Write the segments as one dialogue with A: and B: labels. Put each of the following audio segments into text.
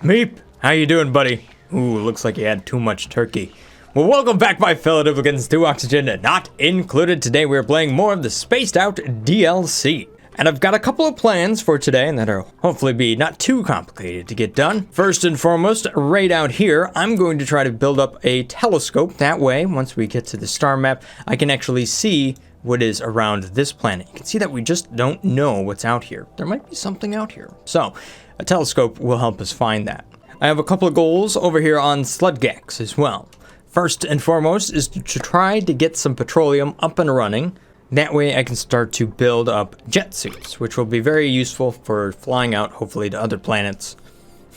A: Meep, how you doing, buddy? Ooh, looks like you had too much turkey. Well, welcome back, my fellow duplicants, to Oxygen Not Included. Today we're playing more of the Spaced Out DLC. And I've got a couple of plans for today that'll hopefully be not too complicated to get done. First and foremost, right out here, I'm going to try to build up a telescope. That way, once we get to the star map, I can actually see what is around this planet. You can see that we just don't know what's out here. There might be something out here. So, a telescope will help us find that. I have a couple of goals over here on Sludgax as well. First and foremost is to try to get some petroleum up and running. That way I can start to build up jet suits, which will be very useful for flying out, hopefully, to other planets.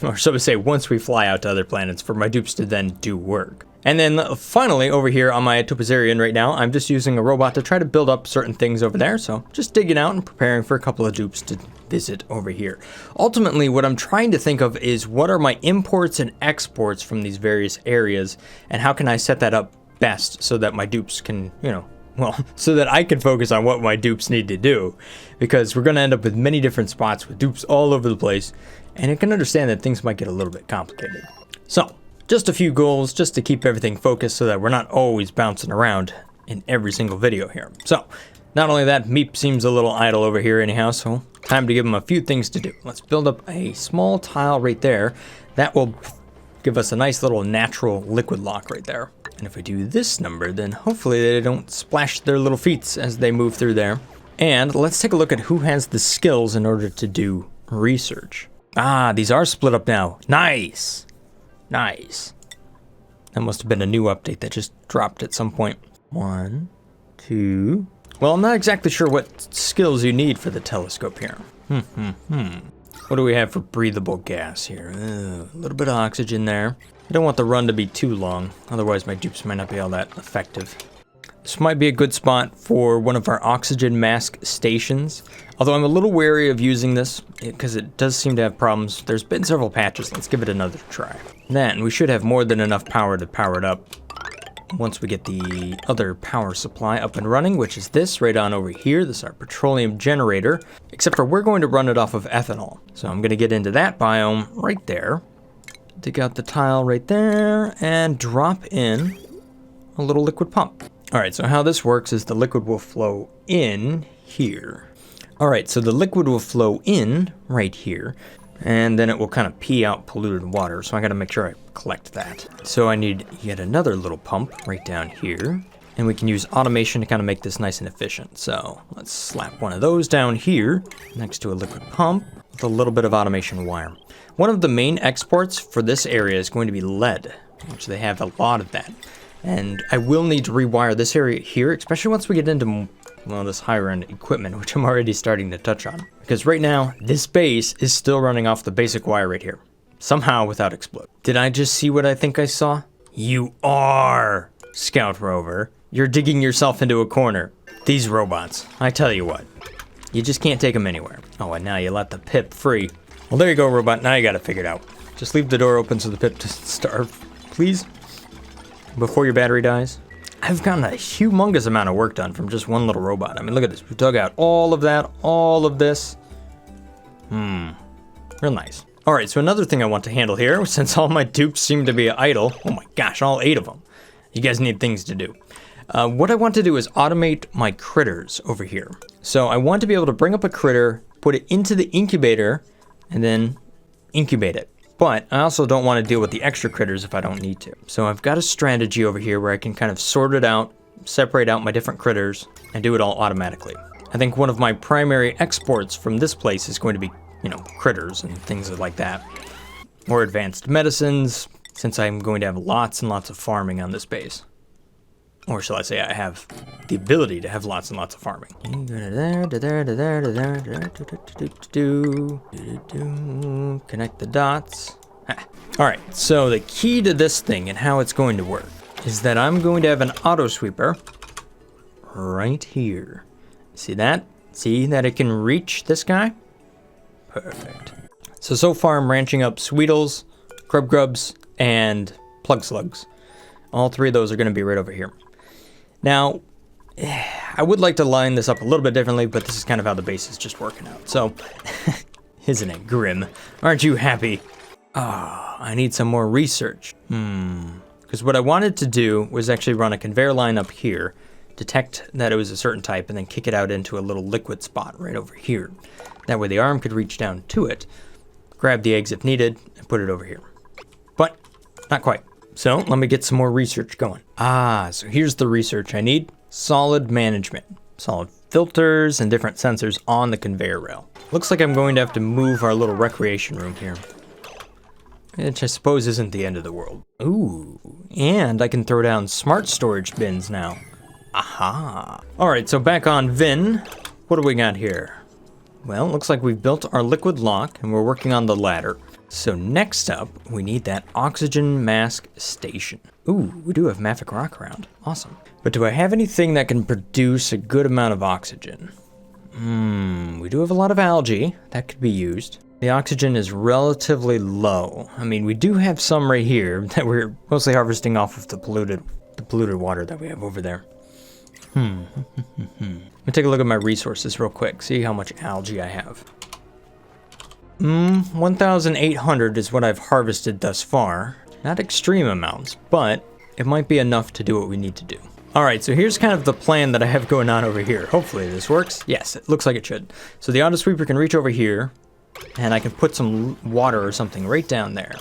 A: Or so to say, once we fly out to other planets, for my dupes to then do work. And then finally, over here on my Topazarian right now, I'm just using a robot to try to build up certain things over there. So just digging out and preparing for a couple of dupes to visit over here. Ultimately, what I'm trying to think of is what are my imports and exports from these various areas, and how can I set that up best so that my dupes can, so that I can focus on what my dupes need to do, because we're going to end up with many different spots with dupes all over the place, and I can understand that things might get a little bit complicated. So, just a few goals just to keep everything focused so that we're not always bouncing around in every single video here. So, not only that, Meep seems a little idle over here anyhow, so time to give him a few things to do. Let's build up a small tile right there. That will give us a nice little natural liquid lock right there. And if we do this number, then hopefully they don't splash their little feet as they move through there. And let's take a look at who has the skills in order to do research. Ah, these are split up now. Nice. Nice. That must have been a new update that just dropped at some point. 1, 2. Well, I'm not exactly sure what skills you need for the telescope here. What do we have for breathable gas here? A little bit of oxygen there. I don't want the run to be too long, otherwise my dupes might not be all that effective. This might be a good spot for one of our oxygen mask stations, although I'm a little wary of using this because it does seem to have problems. There's been several patches. Let's give it another try. Then we should have more than enough power to power it up once we get the other power supply up and running, which is this right on over here. This is our petroleum generator, except for we're going to run it off of ethanol. So I'm going to get into that biome right there, dig out the tile right there, and drop in a little liquid pump. All right, so how this works is the liquid will flow in here. All right, so the liquid will flow in right here, and then it will kind of pee out polluted water, so I gotta make sure I collect that. So I need yet another little pump right down here, and we can use automation to kind of make this nice and efficient. So let's slap one of those down here next to a liquid pump with a little bit of automation wire. One of the main exports for this area is going to be lead, which they have a lot of that. And I will need to rewire this area here, especially once we get into, well, this higher end equipment, which I'm already starting to touch on. Because right now, this base is still running off the basic wire right here. Somehow without explode. Did I just see what I think I saw? You are, Scout Rover. You're digging yourself into a corner. These robots, I tell you what. You just can't take them anywhere. Oh, and now you let the pip free. Well, there you go, robot. Now you got it figured out. Just leave the door open so the pip doesn't starve, please. Before your battery dies. I've gotten a humongous amount of work done from just one little robot. I mean, look at this. We dug out all of that, all of this. Real nice. All right, so another thing I want to handle here, since all my dupes seem to be idle. Oh my gosh, all 8 of them. You guys need things to do. What I want to do is automate my critters over here. So I want to be able to bring up a critter, put it into the incubator, and then incubate it. But I also don't want to deal with the extra critters if I don't need to. So I've got a strategy over here where I can kind of sort it out, separate out my different critters, and do it all automatically. I think one of my primary exports from this place is going to be, critters and things like that. Or advanced medicines, since I'm going to have lots and lots of farming on this base. Or shall I say I have the ability to have lots and lots of farming. Connect the dots. All right, so the key to this thing and how it's going to work is that I'm going to have an auto sweeper right here. See that? See that it can reach this guy? Perfect. So far I'm ranching up Sweetles, Grubs, and Plug Slugs. All 3 of those are going to be right over here. Now, I would like to line this up a little bit differently, but this is kind of how the base is just working out. So, isn't it grim? Aren't you happy? I need some more research. Because what I wanted to do was actually run a conveyor line up here, detect that it was a certain type, and then kick it out into a little liquid spot right over here. That way the arm could reach down to it, grab the eggs if needed, and put it over here. But not quite. So let me get some more research going. So here's the research I need. Solid management. Solid filters and different sensors on the conveyor rail. Looks like I'm going to have to move our little recreation room here, which I suppose isn't the end of the world. Ooh, and I can throw down smart storage bins now. Aha. All right, so back on Vin. What do we got here? Well, it looks like we've built our liquid lock and we're working on the ladder. So next up, we need that oxygen mask station. Ooh, we do have mafic rock around. Awesome. But do I have anything that can produce a good amount of oxygen? We do have a lot of algae that could be used. The oxygen is relatively low. I mean, we do have some right here that we're mostly harvesting off of the polluted water that we have over there. Let me take a look at my resources real quick, see how much algae I have. 1,800 is what I've harvested thus far. Not extreme amounts, but it might be enough to do what we need to do. All right, so here's kind of the plan that I have going on over here. Hopefully this works. Yes, it looks like it should. So the auto sweeper can reach over here, and I can put some water or something right down there.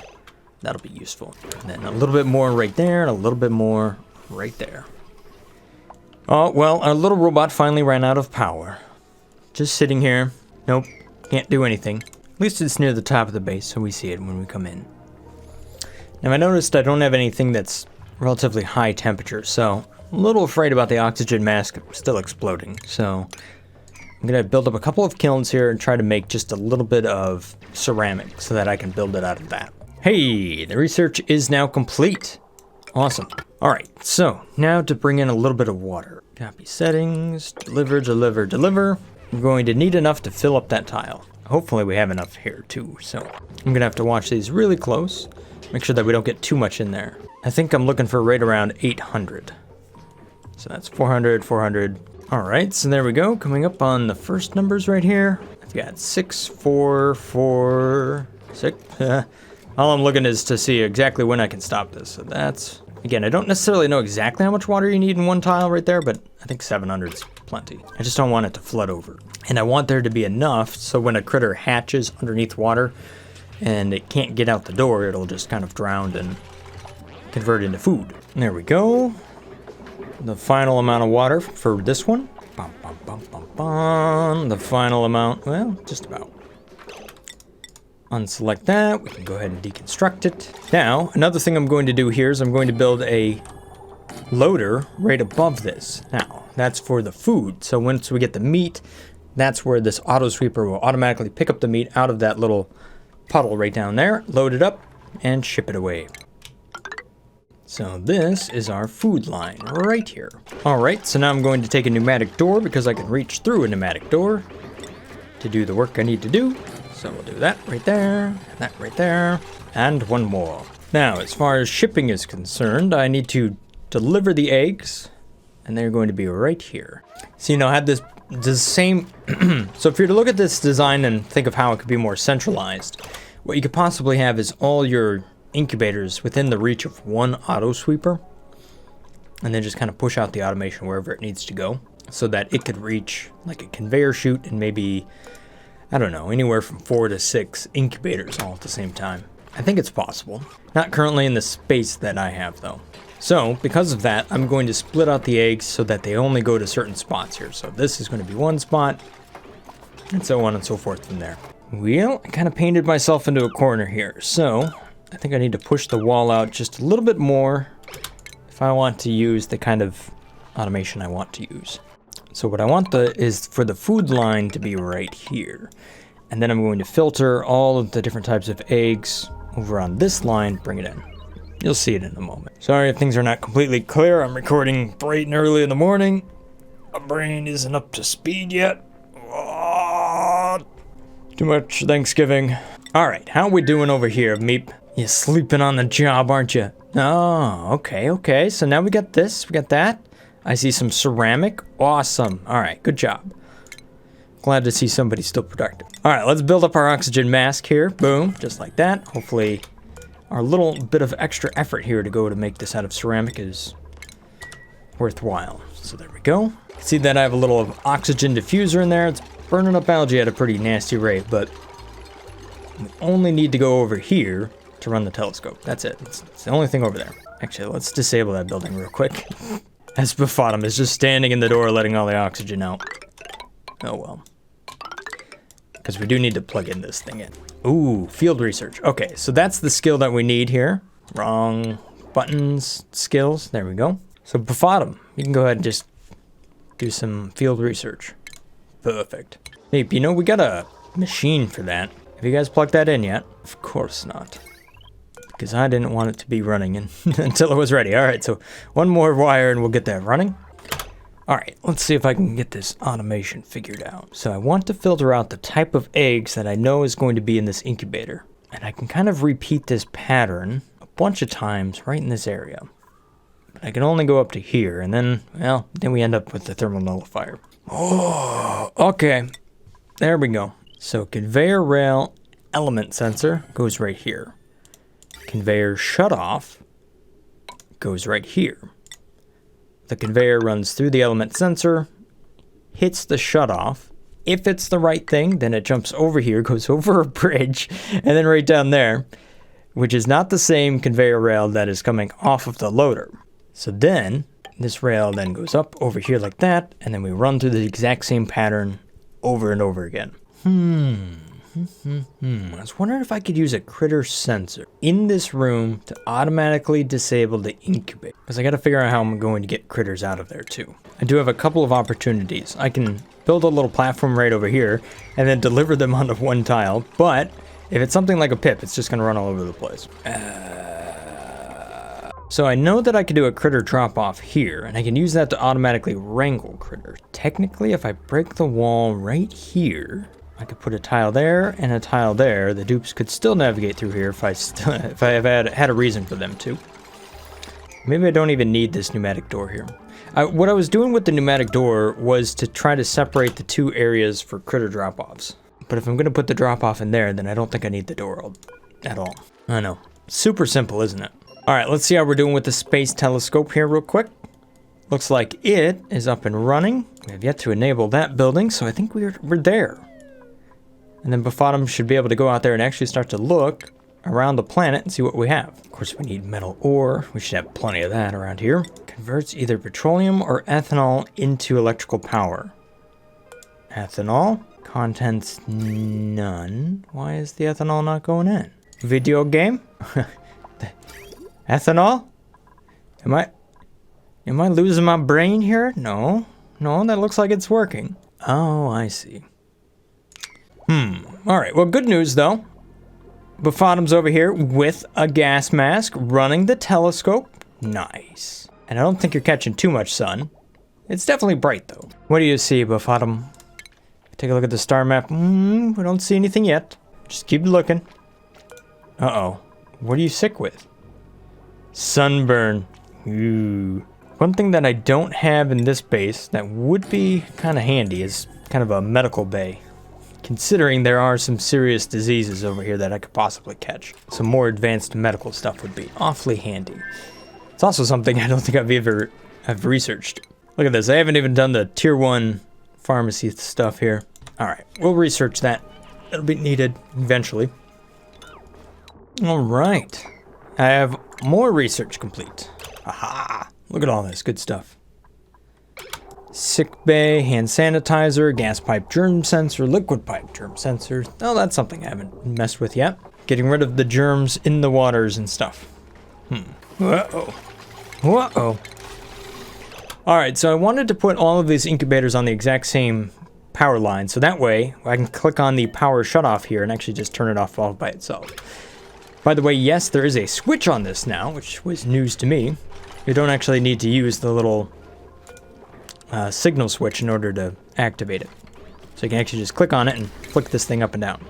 A: That'll be useful. And then a little bit more right there, and a little bit more right there. Oh, well, our little robot finally ran out of power. Just sitting here. Nope, can't do anything. At least it's near the top of the base, so we see it when we come in. Now, I noticed I don't have anything that's relatively high temperature, so I'm a little afraid about the oxygen mask still exploding. So I'm going to build up a couple of kilns here and try to make just a little bit of ceramic so that I can build it out of that. Hey, the research is now complete. Awesome. All right, so now to bring in a little bit of water. Copy settings, deliver, deliver, deliver. We're going to need enough to fill up that tile. Hopefully we have enough here too, so I'm gonna have to watch these really close. Make sure that we don't get too much in there. I think I'm looking for right around 800. So that's 400, 400. All right, so there we go. Coming up on the first numbers right here. I've got 6, 4, 4, 6. All I'm looking is to see exactly when I can stop this. So that's, again, I don't necessarily know exactly how much water you need in one tile right there, but I think 700 is plenty. I just don't want it to flood over. And I want there to be enough so when a critter hatches underneath water and it can't get out the door, it'll just kind of drown and convert into food. There we go. The final amount of water for this one. Bum, bum, bum, bum, bum. The final amount, well, just about. Unselect that. We can go ahead and deconstruct it. Now, another thing I'm going to do here is I'm going to build a loader right above this. Now, that's for the food. So once we get the meat, that's where this auto sweeper will automatically pick up the meat out of that little puddle right down there, load it up, and ship it away. So this is our food line right here. All right, so now I'm going to take a pneumatic door because I can reach through a pneumatic door to do the work I need to do. So we'll do that right there, that right there, and one more. Now, as far as shipping is concerned, I need to deliver the eggs, and they're going to be right here. So, you know, I had this same, so if you're to look at this design and think of how it could be more centralized, what you could possibly have is all your incubators within the reach of one auto sweeper, and then just kind of push out the automation wherever it needs to go, so that it could reach like a conveyor chute and maybe, I don't know, anywhere from 4 to 6 incubators all at the same time. I think it's possible. Not currently in the space that I have though. So, because of that, I'm going to split out the eggs so that they only go to certain spots here. So this is going to be one spot, and so on and so forth from there. Well, I kind of painted myself into a corner here. So, I think I need to push the wall out just a little bit more if I want to use the kind of automation I want to use. So what I want is for the food line to be right here. And then I'm going to filter all of the different types of eggs over on this line, bring it in. You'll see it in a moment. Sorry if things are not completely clear. I'm recording bright and early in the morning. My brain isn't up to speed yet. Too much Thanksgiving. All right, how we doing over here, Meep? You're sleeping on the job, aren't you? Oh, okay. So now we got this, we got that. I see some ceramic. Awesome. All right, good job. Glad to see somebody still productive. All right, let's build up our oxygen mask here. Boom, just like that. Hopefully our little bit of extra effort here to go to make this out of ceramic is worthwhile. So there we go. See that I have a little of oxygen diffuser in there. It's burning up algae at a pretty nasty rate, but we only need to go over here to run the telescope. That's it. It's the only thing over there. Actually, let's disable that building real quick. As Befotum is just standing in the door letting all the oxygen out. Oh well. Because we do need to plug in this thing in. Ooh, field research. Okay, so that's the skill that we need here. Wrong buttons, skills. There we go. So Befotum, you can go ahead and just do some field research. Perfect. Hey, you know, we got a machine for that. Have you guys plugged that in yet? Of course not. Because I didn't want it to be running until it was ready. All right, so one more wire and we'll get that running. All right, let's see if I can get this automation figured out. So I want to filter out the type of eggs that I know is going to be in this incubator. And I can kind of repeat this pattern a bunch of times right in this area. But I can only go up to here, and then, well, then we end up with the thermal nullifier. Oh, okay. There we go. So conveyor rail element sensor goes right here. Conveyor shutoff goes right here. The conveyor runs through the element sensor, hits the shutoff. If it's the right thing, then it jumps over here, goes over a bridge, and then right down there, which is not the same conveyor rail that is coming off of the loader. So then, this rail then goes up over here like that, and then we run through the exact same pattern over and over again. I was wondering if I could use a critter sensor in this room to automatically disable the incubator. Because I got to figure out how I'm going to get critters out of there too. I do have a couple of opportunities. I can build a little platform right over here and then deliver them onto one tile. But if it's something like a pip, it's just going to run all over the place. So I know that I can do a critter drop off here, and I can use that to automatically wrangle critters. Technically, if I break the wall right here, I could put a tile there and a tile there. The dupes could still navigate through here if I had a reason for them to. Maybe I don't even need this pneumatic door here. What I was doing with the pneumatic door was to try to separate the two areas for critter drop-offs. But if I'm going to put the drop-off in there, then I don't think I need the door at all. I know. Super simple, isn't it? All right, let's see how we're doing with the space telescope here real quick. Looks like it is up and running. We have yet to enable that building, so I think we're there. And then Befotum should be able to go out there and actually start to look around the planet and see what we have. Of course, we need metal ore. We should have plenty of that around here. Converts either petroleum or ethanol into electrical power. Ethanol. Contents none. Why is the ethanol not going in? Video game? Ethanol? Am I losing my brain here? No, that looks like it's working. Oh, I see. All right, well, good news, though. Befotum's over here with a gas mask running the telescope. Nice. And I don't think you're catching too much sun. It's definitely bright, though. What do you see, Befotum? Take a look at the star map. We don't see anything yet. Just keep looking. Uh-oh. What are you sick with? Sunburn. Ooh. One thing that I don't have in this base that would be kind of handy is kind of a medical bay. Considering there are some serious diseases over here that I could possibly catch. Some more advanced medical stuff would be awfully handy. It's also something I don't think I've researched. Look at this, I haven't even done the tier 1 pharmacy stuff here. All right, we'll research that. It'll be needed eventually. All right, I have more research complete. Aha, look at all this good stuff. Sick bay, hand sanitizer, gas pipe germ sensor, liquid pipe germ sensor. Oh, that's something I haven't messed with yet. Getting rid of the germs in the waters and stuff. Uh-oh. Uh-oh. All right, so I wanted to put all of these incubators on the exact same power line, so that way I can click on the power shutoff here and actually just turn it off all by itself. By the way, yes, there is a switch on this now, which was news to me. You don't actually need to use the little signal switch in order to activate it. So you can actually just click on it and flick this thing up and down.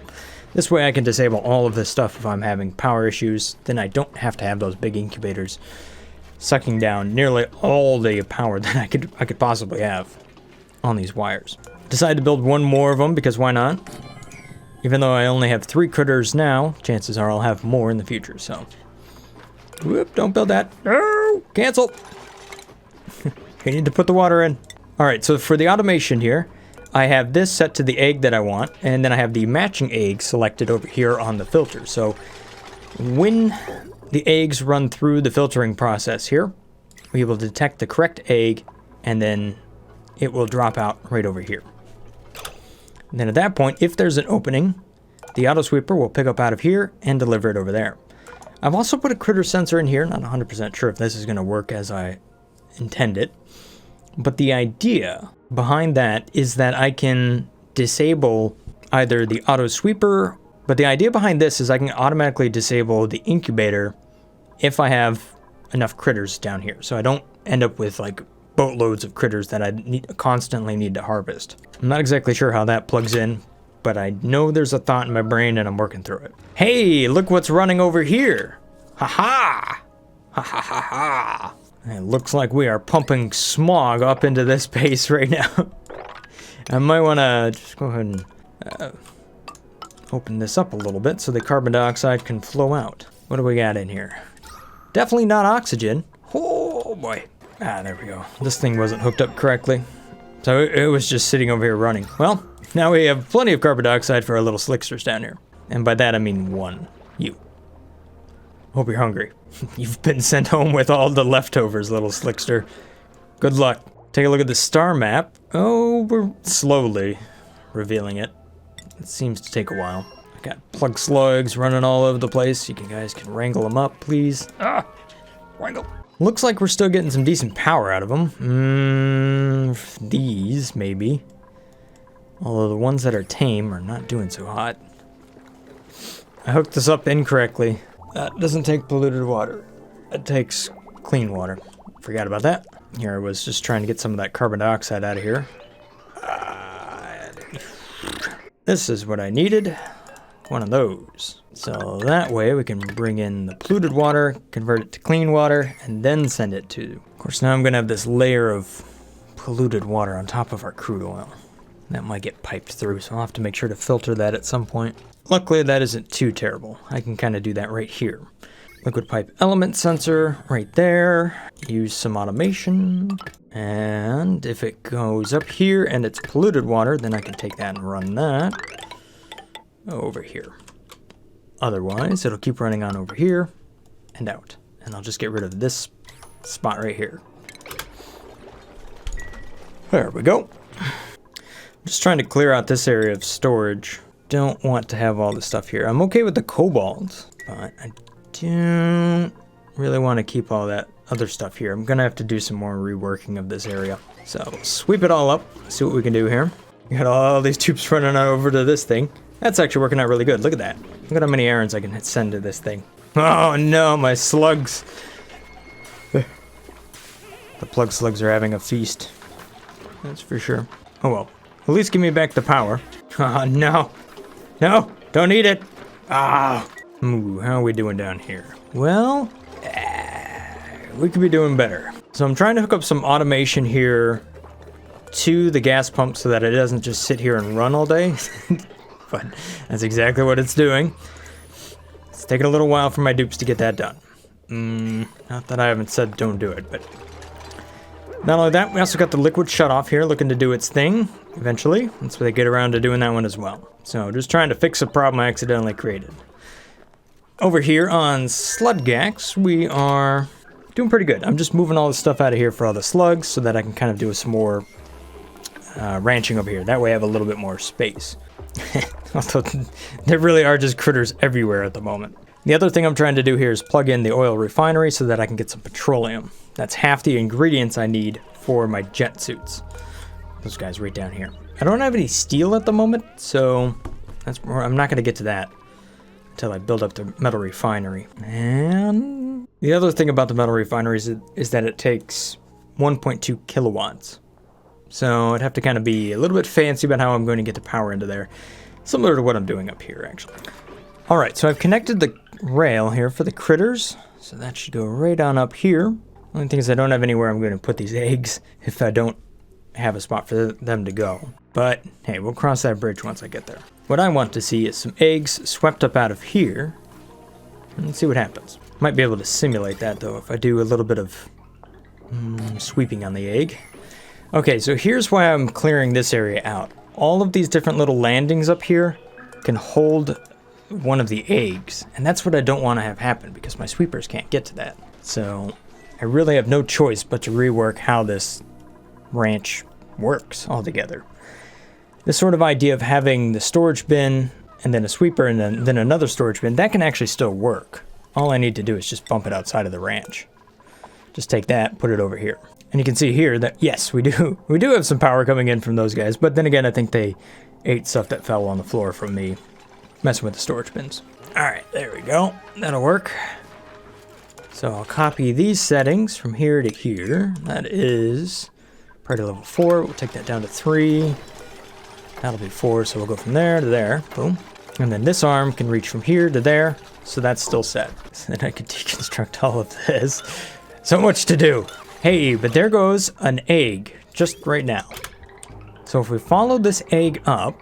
A: This way I can disable all of this stuff if I'm having power issues. Then I don't have to have those big incubators sucking down nearly all the power that I could possibly have on these wires. Decided to build one more of them because why not? Even though I only have 3 critters now, chances are I'll have more in the future, so. Whoop, don't build that. No, cancel. You need to put the water in. All right, so for the automation here, I have this set to the egg that I want, and then I have the matching egg selected over here on the filter. So when the eggs run through the filtering process here, we will detect the correct egg, and then it will drop out right over here. And then at that point, if there's an opening, the auto sweeper will pick up out of here and deliver it over there. I've also put a critter sensor in here, not 100% sure if this is going to work as I intend it. But the idea behind that is that I can disable either the auto sweeper, but the idea behind this is I can automatically disable the incubator if I have enough critters down here. So I don't end up with like boatloads of critters that I constantly need to harvest. I'm not exactly sure how that plugs in, but I know there's a thought in my brain and I'm working through it. Hey, look what's running over here. Ha ha! Ha ha ha ha! It looks like we are pumping smog up into this base right now. I might want to just go ahead and open this up a little bit so the carbon dioxide can flow out. What do we got in here? Definitely not oxygen. Oh boy. Ah, there we go. This thing wasn't hooked up correctly, so it was just sitting over here running. Well, now we have plenty of carbon dioxide for our little slicksters down here. And by that I mean one. You. Hope you're hungry. You've been sent home with all the leftovers, little slickster. Good luck. Take a look at the star map. Oh, we're slowly revealing it. It seems to take a while. I got plug slugs running all over the place. You guys can wrangle them up, please. Ah, wrangle. Looks like we're still getting some decent power out of them. These, maybe. Although the ones that are tame are not doing so hot. I hooked this up incorrectly. That doesn't take polluted water. It takes clean water. Forgot about that. Here I was just trying to get some of that carbon dioxide out of here. This is what I needed. One of those. So that way we can bring in the polluted water, convert it to clean water, and then send it to... Of course, now I'm going to have this layer of polluted water on top of our crude oil. That might get piped through, so I'll have to make sure to filter that at some point. Luckily, that isn't too terrible. I can kind of do that right here. Liquid pipe element sensor right there. Use some automation. And if it goes up here and it's polluted water, then I can take that and run that over here. Otherwise, it'll keep running on over here and out. And I'll just get rid of this spot right here. There we go. I'm just trying to clear out this area of storage. Don't want to have all this stuff here. I'm okay with the cobalt, but I don't really want to keep all that other stuff here. I'm gonna have to do some more reworking of this area. So sweep it all up, see what we can do here. We got all these tubes running over to this thing. That's actually working out really good. Look at that. Look at how many errands I can send to this thing. Oh no, my slugs. The plug slugs are having a feast. That's for sure. Oh well, at least give me back the power. Oh no. No, don't eat it. Ah. Ooh, how are we doing down here? Well, we could be doing better. So I'm trying to hook up some automation here to the gas pump so that it doesn't just sit here and run all day. But that's exactly what it's doing. It's taking a little while for my dupes to get that done. Not that I haven't said don't do it, but... Not only that, we also got the liquid shutoff here looking to do its thing eventually. Once they get around to doing that one as well. So just trying to fix a problem I accidentally created. Over here on Sludgax, we are doing pretty good. I'm just moving all the stuff out of here for all the slugs so that I can kind of do some more ranching over here. That way I have a little bit more space. Although there really are just critters everywhere at the moment. The other thing I'm trying to do here is plug in the oil refinery so that I can get some petroleum. That's half the ingredients I need for my jet suits. Those guys right down here. I don't have any steel at the moment, so I'm not going to get to that until I build up the metal refinery. And the other thing about the metal refinery is that it takes 1.2 kilowatts. So I'd have to kind of be a little bit fancy about how I'm going to get the power into there. Similar to what I'm doing up here, actually. All right, so I've connected the rail here for the critters. So that should go right on up here. Only thing is I don't have anywhere I'm going to put these eggs if I don't have a spot for them to go. But hey, we'll cross that bridge once I get there. What I want to see is some eggs swept up out of here. And let's see what happens. Might be able to simulate that though if I do a little bit of sweeping on the egg. Okay, so here's why I'm clearing this area out. All of these different little landings up here can hold one of the eggs, and that's what I don't want to have happen because my sweepers can't get to that. So I really have no choice but to rework how this ranch works altogether. This sort of idea of having the storage bin and then a sweeper and then another storage bin, that can actually still work. All I need to do is just bump it outside of the ranch. Just take that, put it over here. And you can see here that, yes, we do have some power coming in from those guys, but then again, I think they ate stuff that fell on the floor from me messing with the storage bins. All right, there we go. That'll work. So I'll copy these settings from here to here. That is priority level 4. We'll take that down to 3. That'll be 4, so we'll go from there to there. Boom. And then this arm can reach from here to there, so that's still set. So then I can deconstruct all of this. So much to do. Hey, but there goes an egg, just right now. So if we follow this egg up,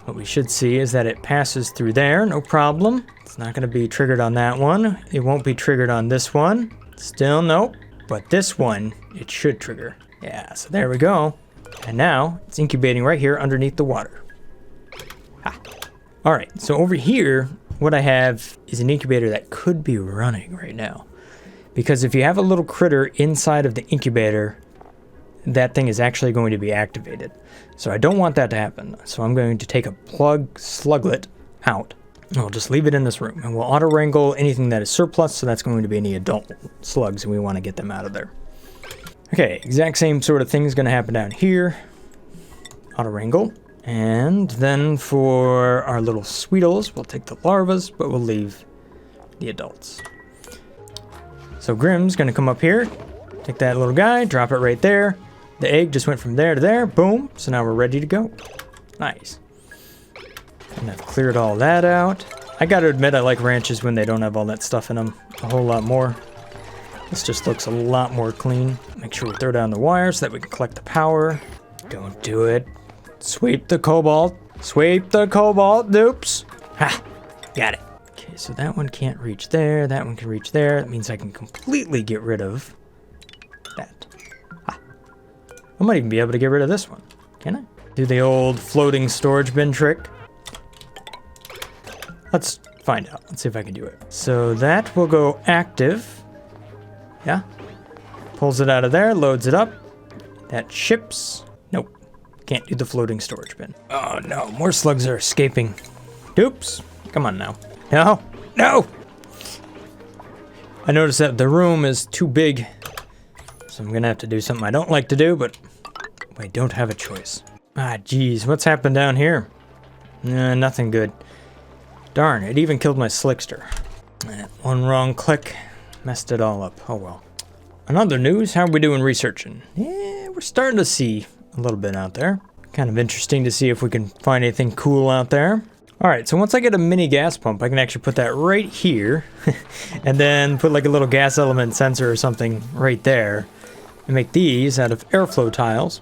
A: what we should see is that it passes through there, no problem. It's not going to be triggered on that one. It won't be triggered on this one. Still, nope. But this one, it should trigger. Yeah, so there we go. And now, it's incubating right here underneath the water. Ha. All right, so over here, what I have is an incubator that could be running right now. Because if you have a little critter inside of the incubator, that thing is actually going to be activated. So I don't want that to happen. So I'm going to take a plug sluglet out. I'll just leave it in this room. And we'll auto-wrangle anything that is surplus, so that's going to be any adult slugs, and we want to get them out of there. Okay, exact same sort of thing is going to happen down here. Auto-wrangle. And then for our little sweetles, we'll take the larvas, but we'll leave the adults. So Grimm's going to come up here, take that little guy, drop it right there. The egg just went from there to there, boom. So now we're ready to go. Nice. And I've cleared all that out. I got to admit, I like ranches when they don't have all that stuff in them a whole lot more. This just looks a lot more clean. Make sure we throw down the wire so that we can collect the power. Don't do it. Sweep the cobalt. Sweep the cobalt. Oops. Ha! Got it. Okay, so that one can't reach there. That one can reach there. That means I can completely get rid of that. Ha! I might even be able to get rid of this one. Can I? Do the old floating storage bin trick. Let's find out. Let's see if I can do it. So that will go active. Yeah. Pulls it out of there, loads it up. That ships. Nope. Can't do the floating storage bin. Oh no, more slugs are escaping. Oops. Come on now. No. No! I noticed that the room is too big. So I'm gonna have to do something I don't like to do, but I don't have a choice. Ah, geez. What's happened down here? Nothing good. Darn, it even killed my slickster. One wrong click. Messed it all up. Oh well. On other news, how are we doing researching? Yeah, we're starting to see a little bit out there. Kind of interesting to see if we can find anything cool out there. Alright, so once I get a mini gas pump, I can actually put that right here. And then put like a little gas element sensor or something right there. And make these out of airflow tiles.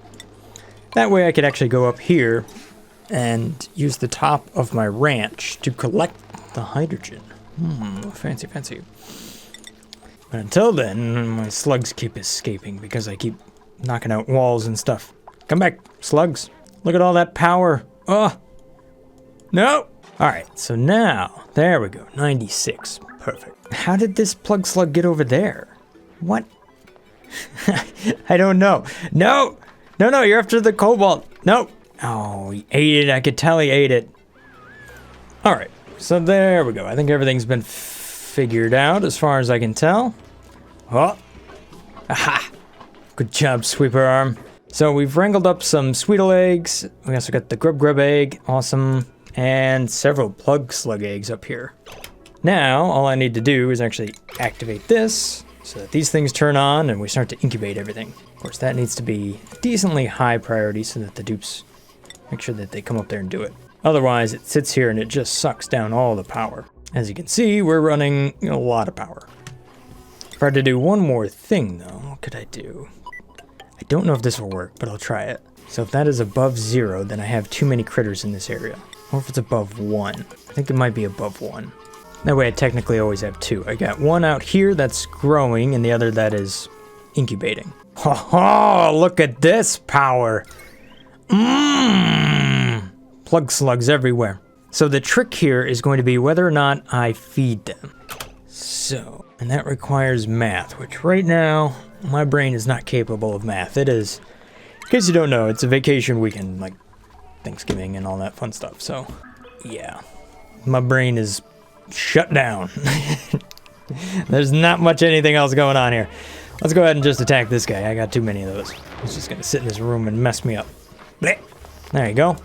A: That way I could actually go up here and use the top of my ranch to collect the hydrogen. Fancy, fancy. But until then, my slugs keep escaping because I keep knocking out walls and stuff. Come back, slugs. Look at all that power. Oh, no. All right, so now, there we go, 96. Perfect. How did this plug slug get over there? What? I don't know. No, no, no, you're after the cobalt. No. Oh, he ate it. I could tell he ate it. All right, so there we go. I think everything's been figured out as far as I can tell. Oh, aha. Good job, sweeper arm. So we've wrangled up some Sweetle eggs. We also got the Grub egg. Awesome. And several plug slug eggs up here. Now, all I need to do is actually activate this so that these things turn on and we start to incubate everything. Of course, that needs to be decently high priority so that the dupes make sure that they come up there and do it. Otherwise, it sits here and it just sucks down all the power. As you can see, we're running a lot of power. If I had to do one more thing, though, what could I do? I don't know if this will work, but I'll try it. So if that is above 0, then I have too many critters in this area. Or if it's above 1. I think it might be above 1. That way I technically always have 2. I got one out here that's growing and the other that is incubating. Oh, look at this power. Plug slugs everywhere. So the trick here is going to be whether or not I feed them. So, and that requires math, which right now, my brain is not capable of math. It is, in case you don't know, it's a vacation weekend, like Thanksgiving and all that fun stuff. So, yeah, my brain is shut down. There's not much anything else going on here. Let's go ahead and just attack this guy. I got too many of those. He's just gonna sit in this room and mess me up. Blech. There you go.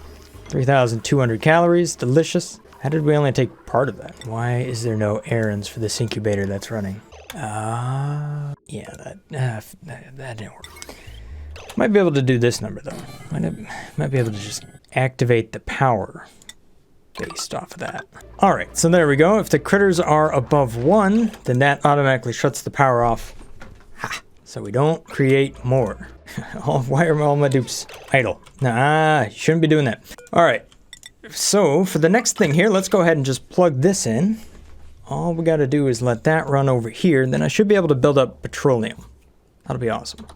A: 3,200 calories, delicious. How did we only take part of that? Why is there no errands for this incubator that's running? Yeah, that didn't work. Might be able to do this number though. Might be able to just activate the power based off of that. All right, so there we go. If the critters are above 1, then that automatically shuts the power off. Ha! So we don't create more. Why are all my dupes idle? Nah, you shouldn't be doing that. All right, so for the next thing here, let's go ahead and just plug this in. All we gotta do is let that run over here, and then I should be able to build up petroleum. That'll be awesome.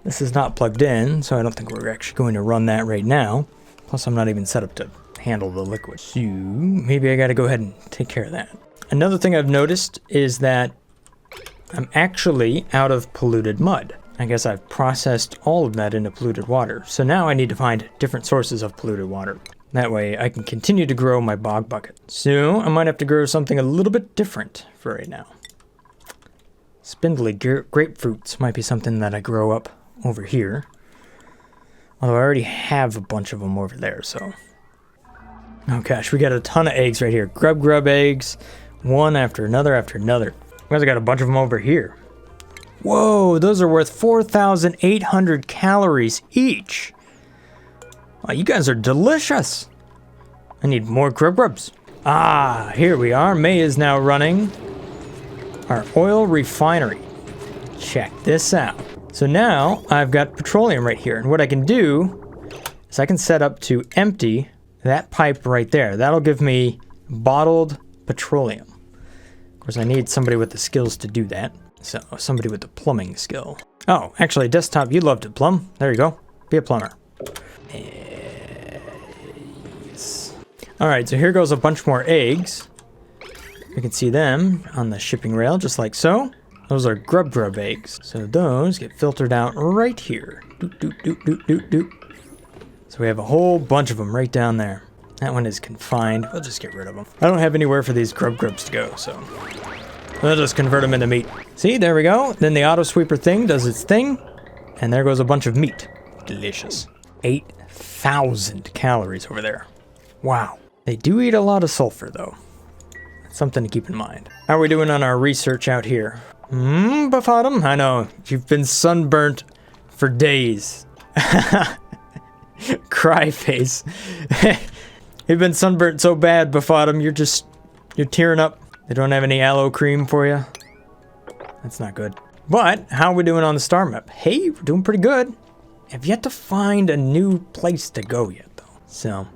A: This is not plugged in, so I don't think we're actually going to run that right now. Plus, I'm not even set up to handle the liquid. So maybe I gotta go ahead and take care of that. Another thing I've noticed is that I'm actually out of polluted mud. I guess I've processed all of that into polluted water. So now I need to find different sources of polluted water. That way I can continue to grow my bog bucket. So I might have to grow something a little bit different for right now. Spindly grapefruits might be something that I grow up over here. Although I already have a bunch of them over there, so. Oh gosh, we got a ton of eggs right here. Grub eggs, one after another after another. We also got a bunch of them over here. Whoa, those are worth 4,800 calories each. Wow, you guys are delicious. I need more grubs. Ah, here we are. May is now running our oil refinery. Check this out. So now I've got petroleum right here. And what I can do is I can set up to empty that pipe right there. That'll give me bottled petroleum. Of course, I need somebody with the skills to do that. So, somebody with the plumbing skill. Oh, actually, desktop, you'd love to plumb. There you go. Be a plumber. Yes. Alright, so here goes a bunch more eggs. You can see them on the shipping rail, just like so. Those are grub eggs. So those get filtered out right here. Doop, doop, doop, doop, doop, doop. So we have a whole bunch of them right down there. That one is confined. We'll just get rid of them. I don't have anywhere for these grubs to go, so we'll just convert them into meat. See, there we go. Then the auto sweeper thing does its thing, and there goes a bunch of meat. Delicious. 8,000 calories over there. Wow. They do eat a lot of sulfur, though. That's something to keep in mind. How are we doing on our research out here? Buffadum? I know. You've been sunburnt for days. Cry face. You've been sunburnt so bad, Buffadum, you're tearing up. They don't have any aloe cream for you. That's not good. But how are we doing on the star map? Hey, we're doing pretty good. I've yet to find a new place to go yet, though. So,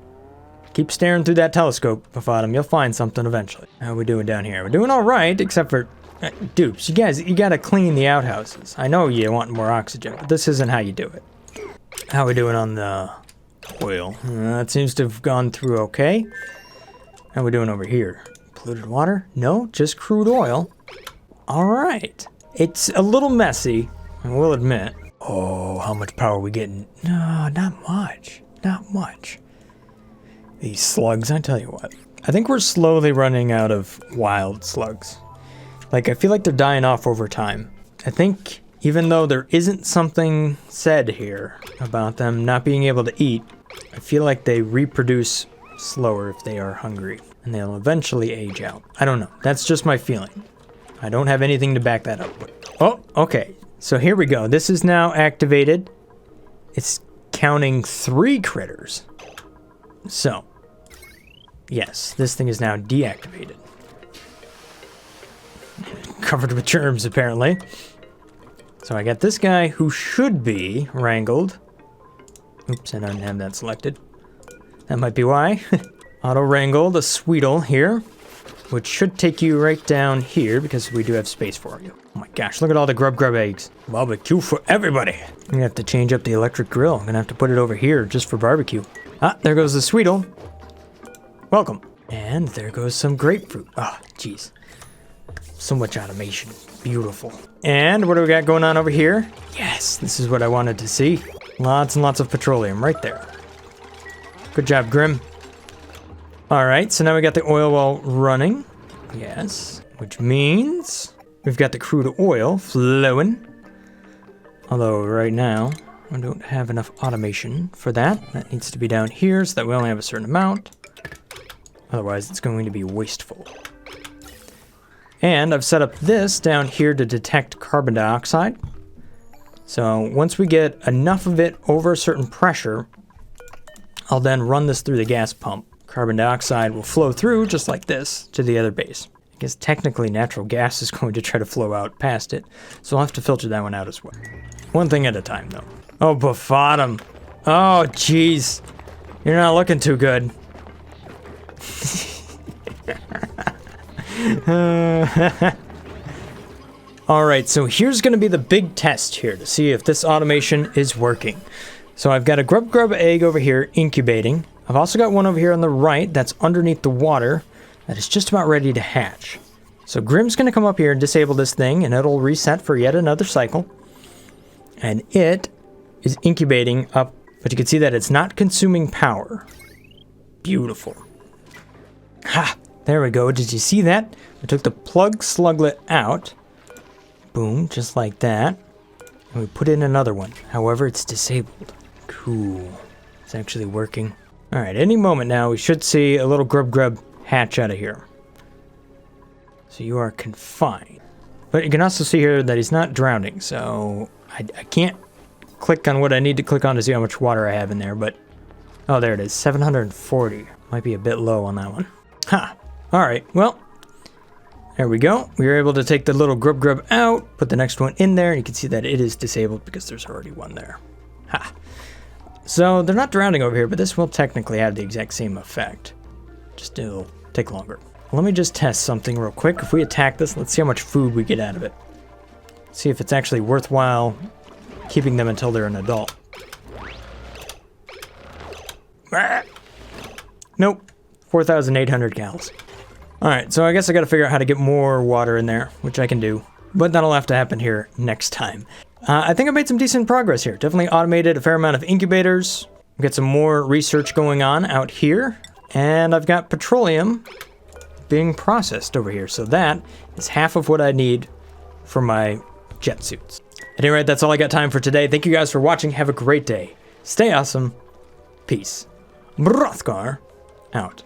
A: keep staring through that telescope, Buffadum. You'll find something eventually. How are we doing down here? We're doing all right, except for dupes. You guys, you gotta clean the outhouses. I know you want more oxygen, but this isn't how you do it. How are we doing on the oil? That seems to have gone through okay. How are we doing over here? Polluted water? No, just crude oil. All right. It's a little messy, I will admit. Oh, how much power are we getting? No, not much. Not much. These slugs, I tell you what. I think we're slowly running out of wild slugs. Like, I feel like they're dying off over time. I think even though there isn't something said here about them not being able to eat, I feel like they reproduce slower if they are hungry. And they'll eventually age out. I don't know. That's just my feeling. I don't have anything to back that up with. Oh, okay. So here we go. This is now activated. It's counting 3 critters. So, yes, this thing is now deactivated. Covered with germs, apparently. So I got this guy who should be wrangled. Oops, I don't have that selected. That might be why. Auto wrangle the Sweetle here, which should take you right down here because we do have space for you. Oh my gosh, look at all the grub eggs. Barbecue for everybody. I'm gonna have to change up the electric grill. I'm gonna have to put it over here just for barbecue. Ah, there goes the Sweetle. Welcome. And there goes some grapefruit. Ah, jeez. So much automation. Beautiful. And what do we got going on over here? Yes, this is what I wanted to see. Lots and lots of petroleum right there. Good job, Grim. All right, so now we got the oil well running. Yes, which means we've got the crude oil flowing. Although right now, I don't have enough automation for that. That needs to be down here so that we only have a certain amount. Otherwise, it's going to be wasteful. And I've set up this down here to detect carbon dioxide. So once we get enough of it over a certain pressure, I'll then run this through the gas pump. Carbon dioxide will flow through just like this to the other base. I guess technically natural gas is going to try to flow out past it, so I'll have to filter that one out as well. One thing at a time though. Oh, bottom. Oh, jeez. You're not looking too good. Alright, so here's going to be the big test here to see if this automation is working. So I've got a grub egg over here incubating. I've also got one over here on the right that's underneath the water that is just about ready to hatch. So Grim's going to come up here and disable this thing and it'll reset for yet another cycle. And it is incubating up, but you can see that it's not consuming power. Beautiful. Ha! There we go. Did you see that? We took the plug sluglet out. Boom, just like that. And we put in another one. However, it's disabled. Cool. It's actually working. Alright, any moment now, we should see a little grub hatch out of here. So you are confined. But you can also see here that he's not drowning, so I can't click on what I need to click on to see how much water I have in there, but... Oh, there it is. 740. Might be a bit low on that one. Ha! Alright, well... There we go. We were able to take the little grub out, put the next one in there, and you can see that it is disabled because there's already one there. Ha! So they're not drowning over here, but this will technically have the exact same effect. Just it'll take longer. Let me just test something real quick. If we attack this, let's see how much food we get out of it. See if it's actually worthwhile keeping them until they're an adult. Nope. 4,800 gallons. Alright, so I guess I gotta figure out how to get more water in there, which I can do. But that'll have to happen here next time. I think I made some decent progress here. Definitely automated a fair amount of incubators. We've got some more research going on out here. And I've got petroleum being processed over here. So that is half of what I need for my jet suits. At any rate, that's all I got time for today. Thank you guys for watching. Have a great day. Stay awesome. Peace. Brothgar out.